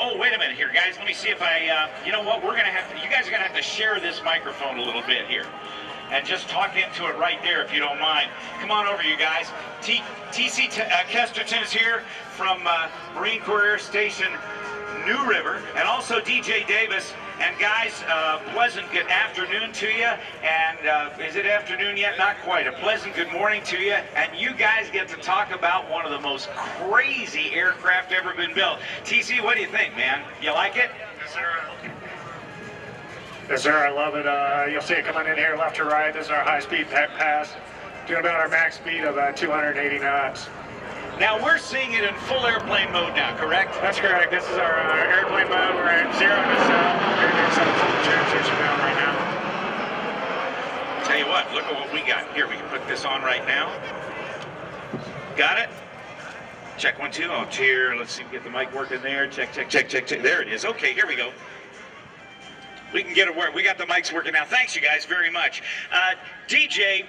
Oh, wait a minute here, guys. Let me see if I, you know what, you guys are going to have to share this microphone a little bit here. And just talk into it right there if you don't mind. Come on over, you guys. TC Kesterton is here from Marine Corps Air Station New River, and also DJ Davis. And guys, pleasant good afternoon to you. And is it afternoon yet? Not quite. A pleasant good morning to you. And you guys get to talk about one of the most crazy aircraft ever been built. TC, what do you think, man? You like it? Yes, sir. Yes, sir. I love it. You'll see it coming in here left to right. This is our high-speed pass. Doing about our max speed of 280 knots. Now we're seeing it in full airplane mode now, correct? That's correct. This is our airplane mode. We're at 0 to cell. We're doing some transition now right now. Tell you what, look at what we got. Here, we can put this on right now. Got it? Check 1, 2. Oh, cheer. Let's see if we get the mic working there. Check, check, check, check, check. There it is. Okay, here we go. We can get it work. We got the mics working now. Thanks, you guys, very much. DJ,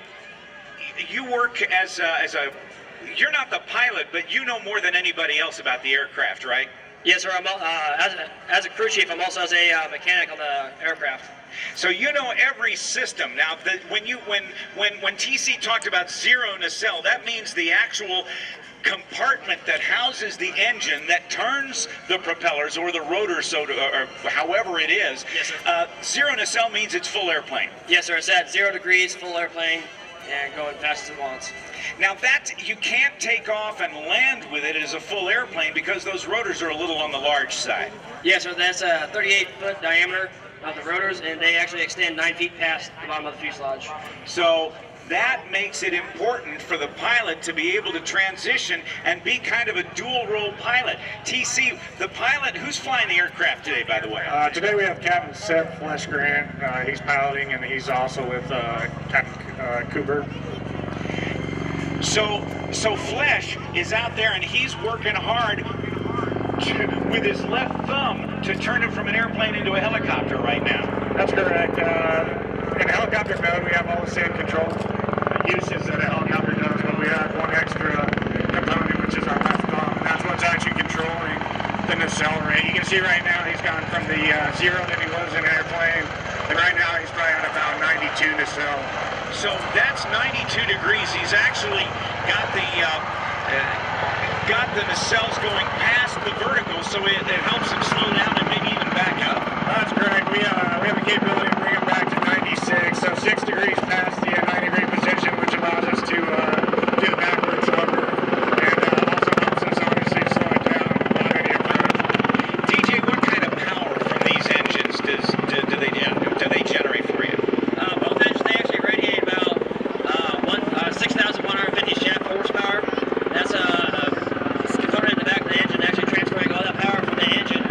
you work as a you're not the pilot, but you know more than anybody else about the aircraft, right? Yes, sir. As a crew chief, I'm also as a mechanic on the aircraft. So you know every system. Now, when TC talked about 0 nacelle, that means the actual compartment that houses the engine that turns the propellers or the rotor, or however it is. Yes, sir. 0 nacelle means it's full airplane. Yes, sir. It's at 0 degrees, full airplane, and going fast as it wants. Now that you can't take off and land with it as a full airplane because those rotors are a little on the large side. Yes, sir. That's a 38-foot diameter of the rotors, and they actually extend 9 feet past the bottom of the fuselage. So that makes it important for the pilot to be able to transition and be kind of a dual-role pilot. TC, the pilot, who's flying the aircraft today, by the way? Today we have Captain Seth Fleshgrant. He's piloting, and he's also with Captain Cooper. So Flesh is out there, and he's working hard with his left thumb to turn it from an airplane into a helicopter right now. That's correct. In helicopter mode, we have all the same control uses that a helicopter does, but we have one extra component, which is our left thumb. That's what's actually controlling the nacelle rate. You can see right now he's gone from the 0 that he was in an airplane, and right now he's probably at about 92 nacelle. So that's 92 degrees. He's actually got the nacelles going past the vertical, so it helps him slow down and maybe even back up. That's correct. We have the capability to bring him back to 96, so 6 degrees past the 90-degree position, which allows us to do the backwards hover, and also helps us obviously slow it down without any approach. DJ, what kind of power from these engines do they generate for you? Both engines, they actually radiate about 6,150 shaft horsepower. That's a component in the back of the engine actually transferring all that power from the engine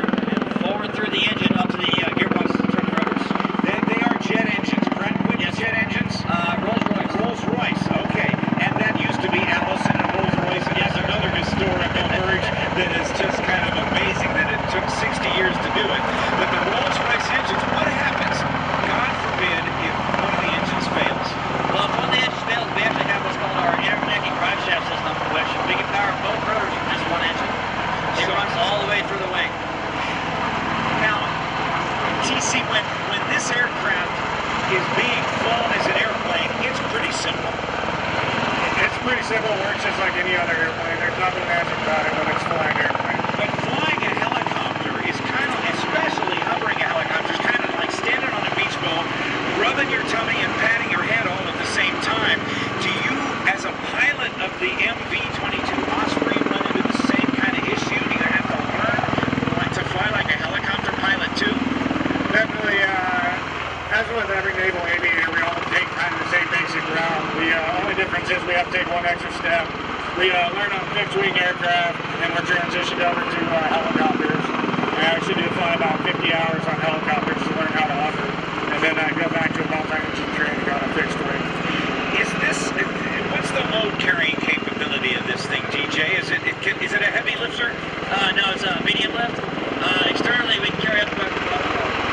forward through the engine up to the gearbox to turn the rotors. They are jet engines, correct? Which jet engines? Rolls-Royce. Rolls-Royce, okay. And that used to be Allison and Rolls-Royce, and that's another historical merge that is just kind of amazing that it took 60 years to do it. But the Rolls-Royce engines, what happens, God forbid, if one of the engines fails? Well, if one of the engines fails, we actually have what's called our interconnecting drive shaft system, which we can power both rotors from this one engine. It runs all the way through the wing. Now, TC, when this aircraft is being flown as an airplane, it's pretty simple. It's pretty simple. It works just like any other airplane. There's nothing magic about it when it's flying airplane. But flying a helicopter is kind of, especially hovering a helicopter, is kind of like standing on a beach ball, rubbing your tummy and patting your head all at the same time. Do you, as a pilot of the MV-22 Osprey, run into the same kind of issue? Do you have to learn to fly like a helicopter pilot too? Definitely, as with every naval aviator, we all take kind of the same basic route. The only difference is we have to take one extra step. We learn on fixed-wing aircraft, and we're transitioned over to helicopters. I actually do fly about 50 hours on helicopters to learn how to hover, and then I go back to a multi-engine training on a fixed wing. What's the load carrying capability of this thing, DJ? Is it a heavy lifter? No, it's a medium lift. Externally, we can carry up to a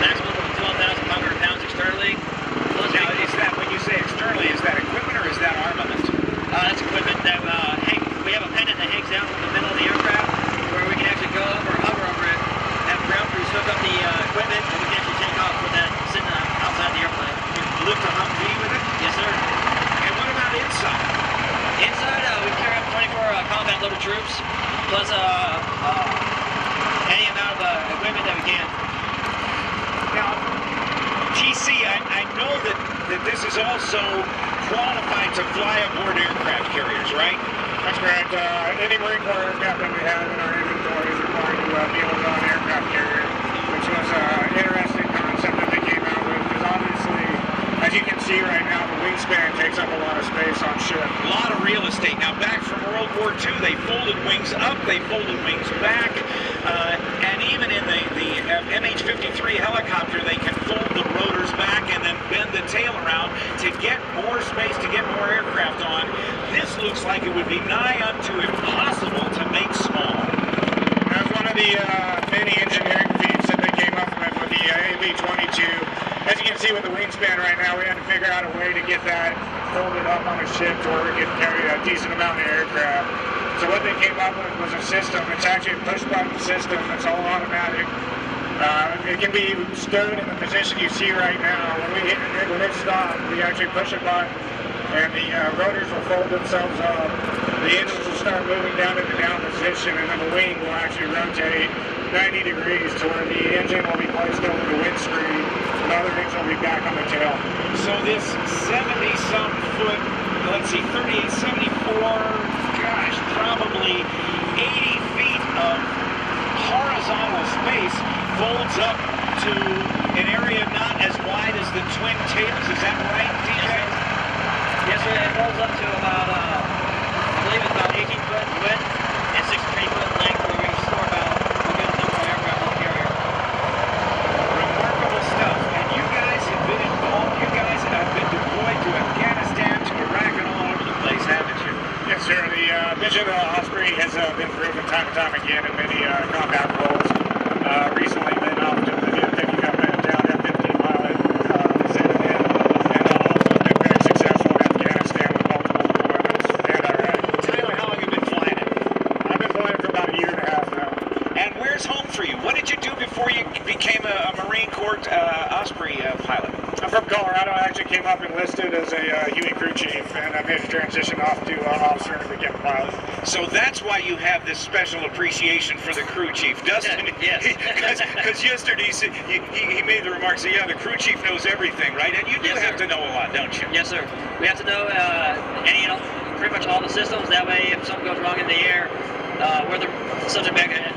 maximum of 12,500 pounds externally. Now, is that, when you say externally, is that equipment or is that armament? That's equipment that we have a pendant that hangs down from the middle of the aircraft where we can actually go over wings also qualified to fly aboard aircraft carriers, right? That's correct. Any Marine Corps aircraft that we have in our inventory is required to be able to go on an aircraft carrier, which was an interesting concept that they came out with, because obviously, as you can see right now, the wingspan takes up a lot of space on ship. A lot of real estate. Now, back from World War II, they folded wings up, they folded wings back, and even in the MH-53 helicopter, they can fold the rotors back and then bend the tail around to get more space, to get more aircraft on. This looks like it would be nigh unto impossible to make small. That's one of the many engineering feats that they came up with the MV-22. As you can see with the wingspan right now, we had to figure out a way to get that folded up on a ship to where we could carry a decent amount of aircraft. So what they came up with was a system. It's actually a push-button system. It's all automatic. It can be stood in the position you see right now. When it stops, we actually push a button, and the rotors will fold themselves up. The engines will start moving down in the down position, and then the wing will actually rotate 90 degrees to where the engine will be placed over the windscreen, and other things will be back on the tail. So this 70-some foot, let's see, 38, 74, gosh, probably 80 feet of horizontal space folds up to an area not as wide as the twin tails. Is that right, DJ? Yes, sir. It folds up to about, I believe it's about 18 foot width and 63 foot length, where we can store about a good number of aircraft on the carrier. Remarkable stuff. And you guys have been involved. You guys have been deployed to Afghanistan, to Iraq, and all over the place, haven't you? Yes, sir. The mission of the Osprey has been proven time and time again in many combat roles. Recently been off to picking up a down F-15 pilot, and also been very successful in Afghanistan with multiple deployments and Iraq. Tyler, how long have you been flying it? I've been flying for about a year and a half now. And where's home for you? What did you do before you became a Marine Corps Osprey pilot? I'm from Colorado. I actually came up enlisted as a Huey crew chief, and I made a transition off to officer and became a pilot. So that's why you have this special appreciation for the crew chief, doesn't he? Yes. Because yesterday he made the remark, say, yeah, the crew chief knows everything, right? And you do have to know a lot, don't you? Yes, sir. We have to know pretty much all the systems. That way, if something goes wrong in the air, we're the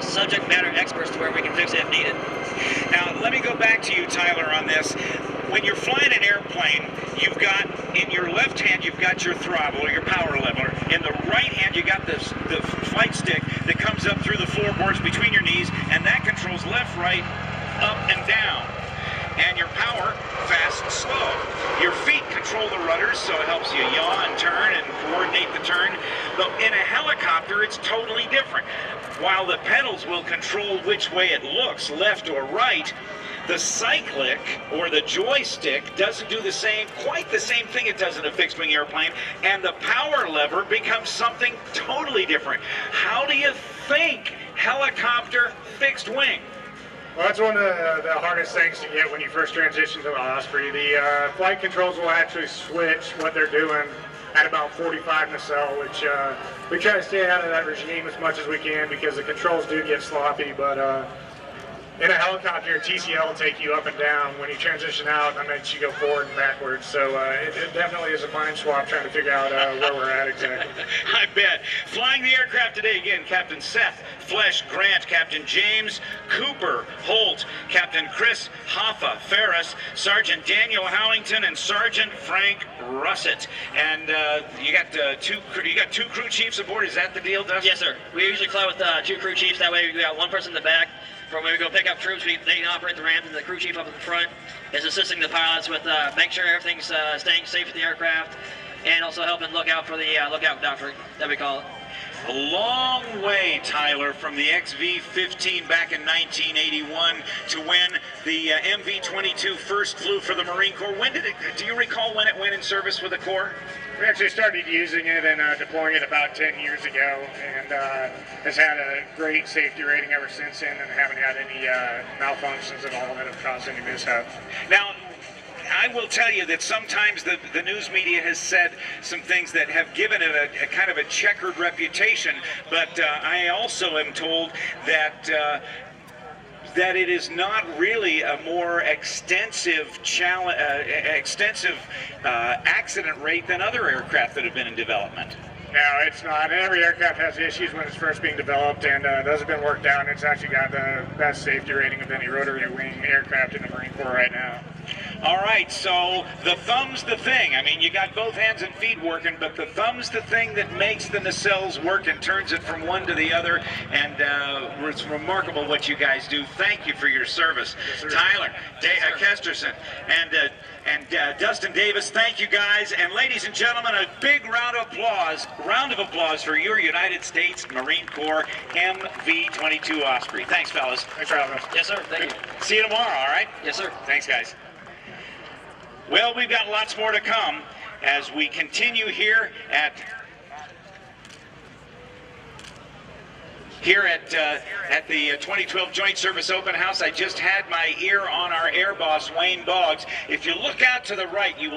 subject matter experts to where we can fix it if needed. Now, let me go back to you, Tyler, on this. When you're flying an airplane, you've got, in your left hand, you've got your throttle or your power leveler. In the right hand, you got the flight stick that comes up through the floorboards between your knees, and that controls left, right, up, and down. And your power, fast, slow. Your feet control the rudders, so it helps you yaw and turn and coordinate the turn. But in a helicopter, it's totally different. While the pedals will control which way it looks, left or right, the cyclic, or the joystick, doesn't do quite the same thing it does in a fixed-wing airplane, and the power lever becomes something totally different. How do you think helicopter fixed wing? Well, that's one of the hardest things to get when you first transition to the Osprey. The flight controls will actually switch what they're doing at about 45 nacelle, which we try to stay out of that regime as much as we can because the controls do get sloppy, but in a helicopter, TCL will take you up and down. When you transition out, that makes you go forward and backwards. So it definitely is a mind swap trying to figure out where we're at exactly. I bet. Flying the aircraft today, again, Captain Seth Flesh Grant, Captain James Cooper Holt, Captain Chris Hoffa Ferris, Sergeant Daniel Howington, and Sergeant Frank Russett. And you got two crew chiefs aboard. Is that the deal, Dustin? Yes, sir. We usually fly with 2 crew chiefs. That way we got one person in the back. For when we go pick up troops, they can operate the ramp, and the crew chief up in the front is assisting the pilots with making sure everything's staying safe with the aircraft, and also helping look out for the lookout doctrine, that we call it. A long way, Tyler, from the XV-15 back in 1981 to when the MV-22 first flew for the Marine Corps. Do you recall when it went in service with the Corps? We actually started using it and deploying it about 10 years ago, and has had a great safety rating ever since then, and haven't had any malfunctions at all that have caused any mishap. Now, I will tell you that sometimes the news media has said some things that have given it a kind of a checkered reputation, but I also am told that that it is not really a more extensive accident rate than other aircraft that have been in development. No, it's not. Every aircraft has issues when it's first being developed, and those have been worked out. It's actually got the best safety rating of any rotary wing aircraft in the Marine Corps right now. All right, so the thumb's the thing. I mean, you got both hands and feet working, but the thumb's the thing that makes the nacelles work and turns it from one to the other, and it's remarkable what you guys do. Thank you for your service. Yes, Tyler, Kesterson, and Dustin Davis, thank you guys. And ladies and gentlemen, a big round of applause for your United States Marine Corps MV-22 Osprey. Thanks, fellas. Thanks for having us. Yes, sir. Thank you. See you tomorrow, all right? Yes, sir. Thanks, guys. Well, we've got lots more to come as we continue here at the 2012 Joint Service Open House. I just had my ear on our air boss, Wayne Boggs. If you look out to the right, you will